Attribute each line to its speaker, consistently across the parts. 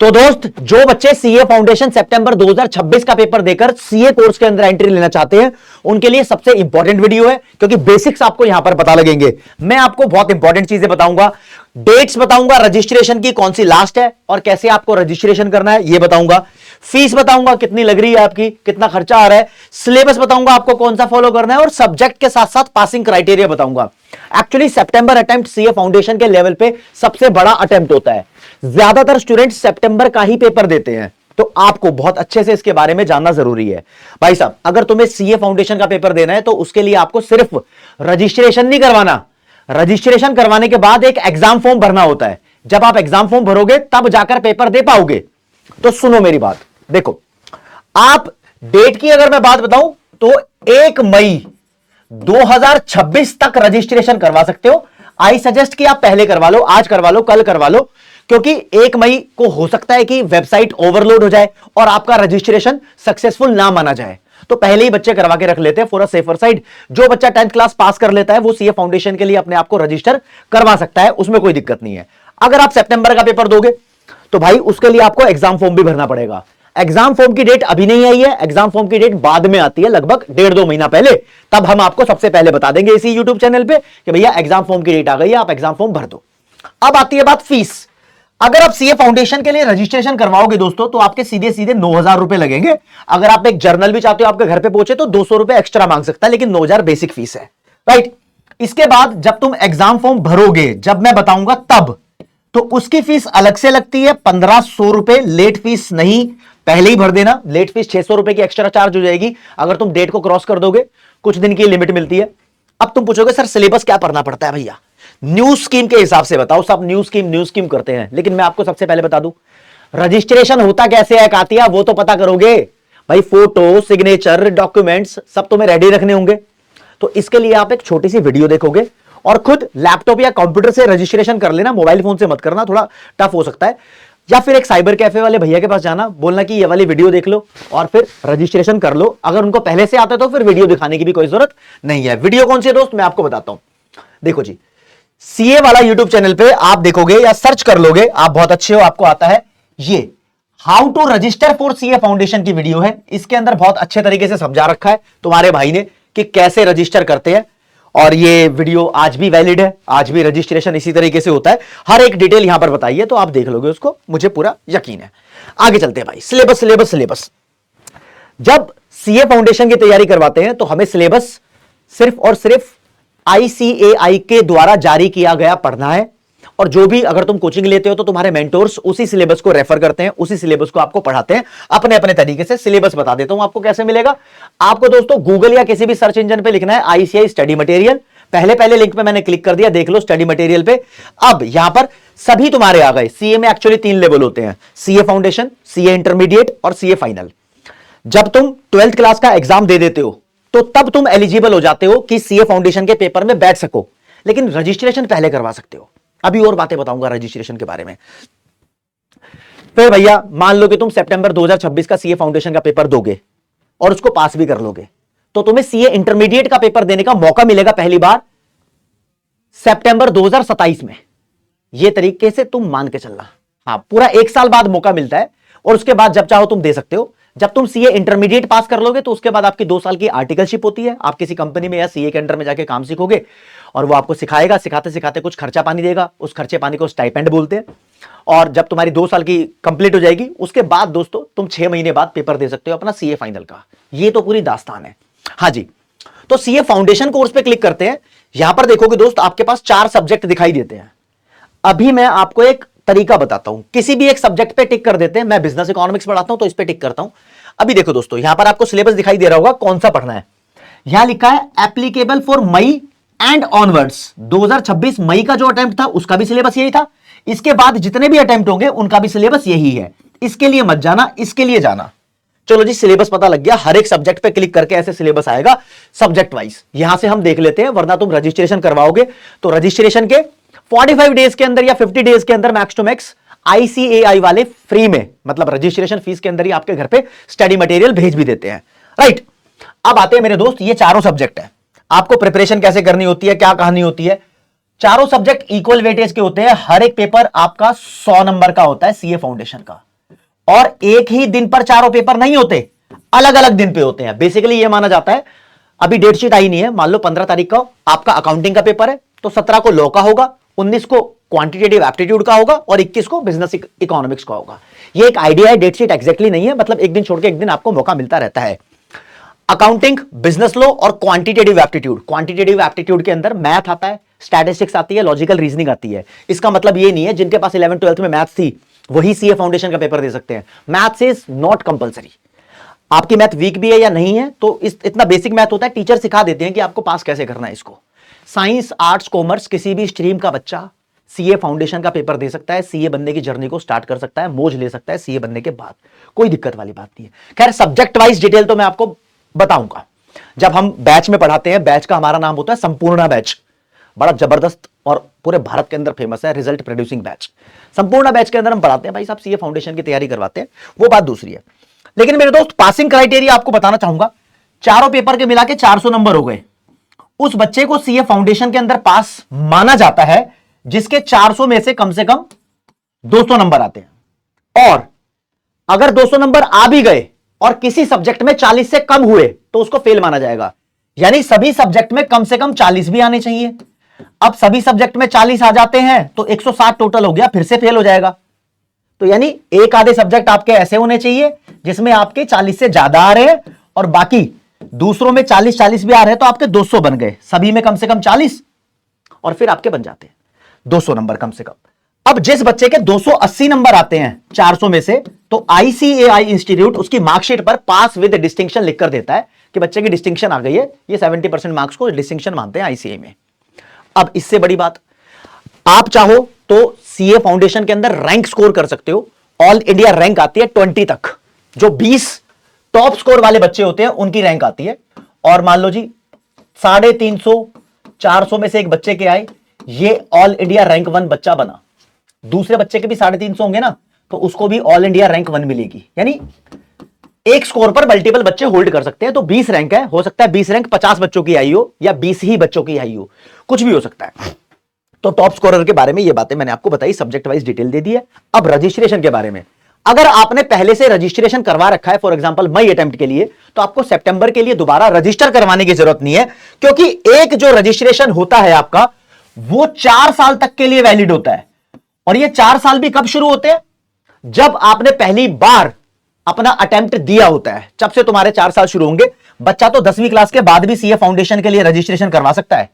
Speaker 1: तो दोस्त, जो बच्चे सीए फाउंडेशन सितंबर 2026 का पेपर देकर सीए कोर्स के अंदर एंट्री लेना चाहते हैं, उनके लिए सबसे इंपॉर्टेंट वीडियो है, क्योंकि बेसिक्स आपको यहां पर पता लगेंगे। मैं आपको बहुत इंपॉर्टेंट चीजें बताऊंगा, डेट्स बताऊंगा, रजिस्ट्रेशन की कौन सी लास्ट है और कैसे आपको रजिस्ट्रेशन करना है यह बताऊंगा, फीस बताऊंगा कितनी लग रही है, आपकी कितना खर्चा आ रहा है, सिलेबस बताऊंगा आपको कौन सा फॉलो करना है, और सब्जेक्ट के साथ साथ पासिंग क्राइटेरिया बताऊंगा। एक्चुअली सितंबर अटेम्प्ट सीए फाउंडेशन के लेवल पे सबसे बड़ा अटेम्प्ट होता है। ज्यादातर स्टूडेंट सितंबर का ही पेपर देते हैं, तो आपको बहुत अच्छे से इसके बारे में जानना जरूरी है। भाई साहब, अगर तुम्हें सीए फाउंडेशन का पेपर देना है तो उसके लिए आपको सिर्फ रजिस्ट्रेशन नहीं करवाना, रजिस्ट्रेशन करवाने के बाद एक एग्जाम फॉर्म भरना होता है। जब आप एग्जाम फॉर्म भरोगे तब जाकर पेपर दे पाओगे। तो सुनो मेरी बात, देखो, आप डेट की अगर मैं बात बताऊं तो 1 मई 2026 तक रजिस्ट्रेशन करवा सकते हो। आई सजेस्ट कि आप पहले करवा लो, आज करवा लो, कल करवा लो, क्योंकि 1 मई को हो सकता है कि वेबसाइट ओवरलोड हो जाए और आपका रजिस्ट्रेशन सक्सेसफुल ना माना जाए। तो पहले ही बच्चे करवा के रख लेते हैं फॉर अ सेफर साइड। जो बच्चा 10th क्लास पास कर लेता है वो सीए फाउंडेशन के लिए अपने आप को रजिस्टर करवा सकता है, उसमें कोई दिक्कत नहीं है। अगर आप सितंबर का पेपर दोगे तो भाई उसके लिए आपको एग्जाम फॉर्म भी भरना पड़ेगा। एग्जाम फॉर्म की डेट अभी नहीं आई है, एग्जाम फॉर्म की डेट बाद में आती है, लगभग 1.5-2 महीना पहले। तब हम आपको सबसे पहले बता देंगे इसी यूट्यूब चैनल पे कि भैया एग्जाम फॉर्म की डेट आ गई है, आप एग्जाम फॉर्म भर दो। अब आती है बात फीस। अगर आप सीए फाउंडेशन के लिए रजिस्ट्रेशन करवाओगे दोस्तों, तो आपके सीधे सीधे 9,000 रुपए लगेंगे। अगर आप एक जर्नल भी चाहते हो आपके घर पे पहुंचे तो 200 रुपए एक्स्ट्रा मांग सकता है, लेकिन 9,000 बेसिक फीस है, राइट। इसके बाद जब तुम एग्जाम फॉर्म भरोगे, जब मैं बताऊंगा तब, तो उसकी फीस अलग से लगती है 1,500 रुपए। लेट फीस नहीं, पहले ही भर देना। लेट फीस 600 रुपए की एक्स्ट्रा चार्ज हो जाएगी अगर तुम डेट को क्रॉस कर दोगे। कुछ दिन की लिमिट मिलती है। अब तुम पूछोगे सर सिलेबस क्या पढ़ना पड़ता है भैया, न्यू स्कीम के हिसाब से बताओ। सब न्यू स्कीम करते हैं, लेकिन मैं आपको सबसे पहले बता दूं रजिस्ट्रेशन होता कैसे है कातिया, वो तो पता करोगे भाई। फोटो, सिग्नेचर, डॉक्यूमेंट्स सब तुम्हें रेडी रखने होंगे। तो इसके लिए आप एक छोटी सी वीडियो देखोगे और खुद लैपटॉप या कंप्यूटर से रजिस्ट्रेशन कर लेना। मोबाइल फोन से मत करना, थोड़ा टफ हो सकता है। या फिर एक साइबर कैफे वाले भैया के पास जाना, बोलना कि ये वाली वीडियो देख लो और फिर रजिस्ट्रेशन कर लो। अगर उनको पहले से आता है तो फिर वीडियो दिखाने की भी कोई जरूरत नहीं है। वीडियो कौन सी है दोस्त, मैं आपको बताता हूं। देखो जी, सीए वाला यूट्यूब चैनल पे आप देखोगे या सर्च कर लोगे, आप बहुत अच्छे हो, आपको आता है, ये how to register for CA foundation की वीडियो है। इसके अंदर बहुत अच्छे तरीके से समझा रखा है तुम्हारे भाई ने कि कैसे रजिस्टर करते हैं। और ये वीडियो आज भी वैलिड है, आज भी रजिस्ट्रेशन इसी तरीके से होता है। हर एक डिटेल यहां पर बताइए तो आप देख लोगे उसको, मुझे पूरा यकीन है। आगे चलते हैं भाई, सिलेबस। जब सीए फाउंडेशन की तैयारी करवाते हैं तो हमें सिलेबस सिर्फ और सिर्फ आईसीएआई के द्वारा जारी किया गया पढ़ना है। और जो भी अगर तुम कोचिंग लेते हो तो तुम्हारे मेंटोर्स उसी सिलेबस को रेफर करते हैं, उसी सिलेबस को आपको पढ़ाते हैं अपने अपने तरीके से। सिलेबस बता देता हूं आपको कैसे मिलेगा। आपको दोस्तों गूगल या किसी भी सर्च इंजन पे लिखना है आईसीएआई स्टडी मटेरियल। पहले लिंक पे मैंने क्लिक कर दिया, देख लो स्टडी मटेरियल पे। अब यहां पर सभी तुम्हारे आ गए। सीए में एक्चुअली 3 लेवल होते हैं, सीए फाउंडेशन, सीए इंटरमीडिएट और सीए फाइनल। जब तुम 12th क्लास का एग्जाम दे देते हो तो तब तुम एलिजिबल हो जाते हो कि सीए फाउंडेशन के पेपर में बैठ सको, लेकिन रजिस्ट्रेशन पहले करवा सकते हो। अभी और बातें बताऊंगा रजिस्ट्रेशन के बारे में। फिर भैया मान लो कि तुम सितंबर 2026 का सीए फाउंडेशन का पेपर दोगे और उसको पास भी कर लोगे, तो तुम्हें सीए इंटरमीडिएट का पेपर देने का मौका मिलेगा पहली बार सितंबर 2027 में। यह तरीके से तुम मान के चलना। हाँ, पूरा 1 साल बाद मौका मिलता है और उसके बाद जब चाहो तुम दे सकते हो। जब तुम सीए इंटरमीडिएट पास कर लोगे तो उसके बाद आपकी 2 साल की आर्टिकलशिप होती है। आप किसी कंपनी में या सीए के अंडर में जाके काम सीखोगे और वो आपको सिखाएगा, सिखाते सिखाते कुछ खर्चा पानी देगा। उस खर्चे पानी को स्टाइपेंड बोलते हैं। और जब तुम्हारी 2 साल की कंप्लीट हो जाएगी उसके बाद दोस्तों तुम 6 महीने बाद पेपर दे सकते हो अपना सीए फाइनल का। ये तो पूरी दास्तान है। हाँ जी, तो सीए फाउंडेशन कोर्स पे क्लिक करते हैं। यहां पर देखोगे दोस्त आपके पास 4 सब्जेक्ट दिखाई देते हैं। अभी मैं आपको एक तरीका बताता हूं, किसी भी एक सब्जेक्ट पे टिक कर देते हैं। मैं बिजनेस इकोनॉमिक्स पढ़ाता हूं तो इस पे टिक करता हूं। अभी देखो दोस्तों, यहां पर आपको सिलेबस दिखाई दे रहा होगा कौन सा पढ़ना है। यहां लिखा है applicable for May and onwards. 2026 मई का जो अटेम्प्ट था उसका भी सिलेबस यही था। इसके बाद जितने भी अटेम्प्ट होंगे उनका भी सिलेबस यही है। इसके लिए मत जाना, इसके लिए जाना। चलो जी, सिलेबस पता लग गया। हर एक सब्जेक्ट पे क्लिक करके ऐसे सिलेबस आएगा सब्जेक्ट वाइज। यहां से हम देख लेते हैं, वरना तुम रजिस्ट्रेशन करवाओगे तो रजिस्ट्रेशन के 45 डेज के अंदर या 50 डेज के अंदर मैक्स टू मैक्स आईसीएआई वाले फ्री में, मतलब रजिस्ट्रेशन फीस के अंदर ही आपके घर पे स्टडी मटेरियल भेज भी देते हैं, राइट। अब आते हैं मेरे दोस्त, ये चारों सब्जेक्ट है। आपको प्रिपरेशन कैसे करनी होती है, क्या कहानी होती है। चारों सब्जेक्ट इक्वल वेटेज के होते हैं। हर एक पेपर आपका 100 नंबर का होता है सीए फाउंडेशन का। और एक ही दिन पर चारों पेपर नहीं होते, अलग अलग दिन पे होते हैं। बेसिकली ये माना जाता है, अभी डेट शीट आई नहीं है, मान लो 15 तारीख का आपका अकाउंटिंग का पेपर है, तो 17 को लॉ का होगा, 19 को क्वांटिटेटिव एप्टीट्यूड का होगा और 21 को बिजनेस इकोनॉमिक्स का होगा। ये एक आइडिया है, डेट शीट एग्जैक्टली नहीं है, मतलब एक दिन छोड़ के एक दिन आपको मौका मिलता रहता है। अकाउंटिंग, बिजनेस लॉ और क्वांटिटेटिव एप्टीट्यूड। क्वांटिटेटिव एप्टीट्यूड के अंदर मैथ आता है, स्टैटिस्टिक्स आती है, लॉजिकल रीजनिंग आती है। इसका मतलब ये नहीं है जिनके पास 11th 12th में मैथ थी वही सीए फाउंडेशन का पेपर दे सकते हैं। Maths is not compulsory. आपकी मैथ वीक भी है या नहीं है तो इतना बेसिक मैथ होता है, टीचर सिखा देते हैं कि आपको पास कैसे करना है इसको। साइंस, आर्ट्स, कॉमर्स किसी भी स्ट्रीम का बच्चा सीए फाउंडेशन का पेपर दे सकता है, सीए बनने की जर्नी को स्टार्ट कर सकता है, मौज ले सकता है सीए बनने के बाद, कोई दिक्कत वाली बात नहीं है। खैर सब्जेक्ट वाइज डिटेल तो मैं आपको बताऊंगा जब हम बैच में पढ़ाते हैं। बैच का हमारा नाम होता है संपूर्ण बैच, बड़ा जबरदस्त और पूरे भारत के अंदर फेमस है, रिजल्ट प्रोड्यूसिंग बैच। संपूर्ण बैच के अंदर हम पढ़ाते हैं भाई साहब, सीए फाउंडेशन की तैयारी करवाते हैं, वो बात दूसरी है। लेकिन मेरे दोस्त पासिंग क्राइटेरिया आपको बताना चाहूंगा, चारों पेपर के मिला के 400 नंबर हो गए, उस बच्चे को सीए फाउंडेशन के अंदर पास माना जाता है जिसके 400 में से कम 200 नंबर आते हैं। और अगर 200 नंबर आ भी गए और किसी सब्जेक्ट में 40 से कम हुए तो उसको फेल माना जाएगा। यानी सभी सब्जेक्ट में कम से कम 40 भी आने चाहिए। अब सभी सब्जेक्ट में 40 आ जाते हैं तो 160 टोटल हो गया, फिर से फेल हो जाएगा। तो यानी एक आधे सब्जेक्ट आपके ऐसे होने चाहिए जिसमें आपके 40 से ज्यादा आ रहे हैं और बाकी दूसरों में 40 भी आ रहे हैं, तो आपके 200 बन गए, सभी में कम से कम 40 और फिर आपके बन जाते हैं 200 नंबर कम से कम। अब जिस बच्चे के 280 नंबर आते हैं 400 में से, तो आईसीएआई इंस्टीट्यूट उसकी मार्कशीट पर पास विद डिस्टिंक्शन लिखकर देता है कि बच्चे की डिस्टिंक्शन आ गई है। ये 70% मार्क्स को डिस्टिंक्शन मानते हैं आईसीए में। अब इससे बड़ी बात, आप चाहो तो सीए फाउंडेशन के अंदर रैंक स्कोर कर सकते हो। ऑल इंडिया रैंक आती है 20 तक, जो 20 टॉप स्कोर वाले बच्चे होते हैं उनकी रैंक आती है। और मान लो जी 350 400 में से एक बच्चे के आए, ये ऑल इंडिया रैंक 1 बच्चा बना, दूसरे बच्चे के भी 350 होंगे ना, तो उसको भी ऑल इंडिया रैंक 1 मिलेगी। यानी एक स्कोर पर मल्टीपल बच्चे होल्ड कर सकते हैं। तो 20 रैंक है, हो सकता है 20 रैंक 50 बच्चों की आई हो या 20 ही बच्चों की आई हो, कुछ भी हो सकता है। तो टॉप स्कोरर के बारे में ये बातें मैंने आपको बताई, सब्जेक्ट वाइज डिटेल दे दी है। अब रजिस्ट्रेशन के बारे में, अगर आपने पहले से रजिस्ट्रेशन करवा रखा है फॉर एग्जांपल मई अटेम्प्ट के लिए, तो आपको सितंबर के लिए दोबारा रजिस्टर करवाने की जरूरत नहीं है, क्योंकि एक जो रजिस्ट्रेशन होता है आपका वो 4 साल तक के लिए वैलिड होता है। और ये 4 साल भी कब शुरू होते हैं? जब आपने पहली बार अपना अटेम्प्ट दिया होता है, जब से तुम्हारे 4 साल शुरू होंगे। बच्चा तो 10वीं क्लास के बाद भी सीए फाउंडेशन के लिए रजिस्ट्रेशन करवा सकता है,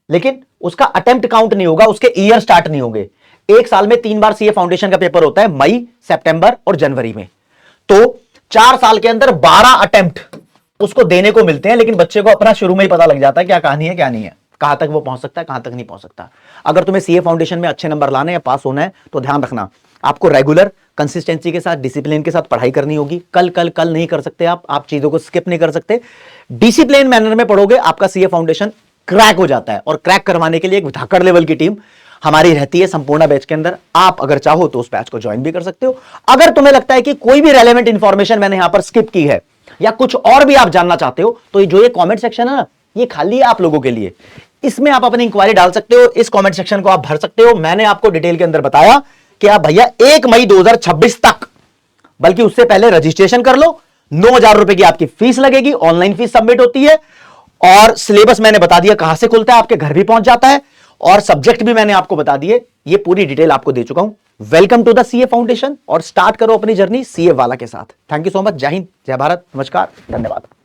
Speaker 1: लेकिन उसका अटेम्प्ट काउंट नहीं होगा, उसके ईयर स्टार्ट नहीं होंगे। एक साल में 3 बार सीए फाउंडेशन का पेपर होता है, मई, सितंबर और जनवरी में। तो 4 साल के अंदर 12 अटेम्प्ट उसको देने को मिलते हैं, लेकिन बच्चे को अपना शुरू में ही पता लग जाता है क्या कहानी है क्या नहीं है, कहां तक वो पहुंच सकता है कहां तक नहीं पहुंच सकता। अगर तुम्हें सीए फाउंडेशन में अच्छे नंबर लाने या पास होना है तो ध्यान रखना, आपको रेगुलर कंसिस्टेंसी के साथ, डिसिप्लिन के साथ पढ़ाई करनी होगी। कल नहीं कर सकते आप चीजों को स्किप नहीं कर सकते। डिसिप्लिन मैनर में पढ़ोगे, आपका सीए फाउंडेशन क्रैक हो जाता है। और क्रैक करवाने के लिए एक धाकड़ लेवल की टीम हमारी रहती है संपूर्ण बैच के अंदर। आप अगर चाहो तो उस बैच को ज्वाइन भी कर सकते हो। अगर तुम्हें लगता है कि कोई भी रेलेवेंट इंफॉर्मेशन मैंने यहां पर स्किप की है या कुछ और भी आप जानना चाहते हो, तो ये कमेंट सेक्शन है ना, ये खाली है आप लोगों के लिए। इसमें आप अपनी इंक्वायरी डाल सकते हो, इस कमेंट सेक्शन को आप भर सकते हो। मैंने आपको डिटेल के अंदर बताया कि आप भैया 1 मई 2026 तक, बल्कि उससे पहले रजिस्ट्रेशन कर लो। 9,000 रुपए की आपकी फीस लगेगी, ऑनलाइन फीस सबमिट होती है। और सिलेबस मैंने बता दिया कहां से खुलता है, आपके घर भी पहुंच जाता है। और सब्जेक्ट भी मैंने आपको बता दिए, ये पूरी डिटेल आपको दे चुका हूं। Welcome to the CA foundation और स्टार्ट करो अपनी जर्नी सीए वाला के साथ। Thank you so much. जय हिंद, जय भारत, नमस्कार, धन्यवाद।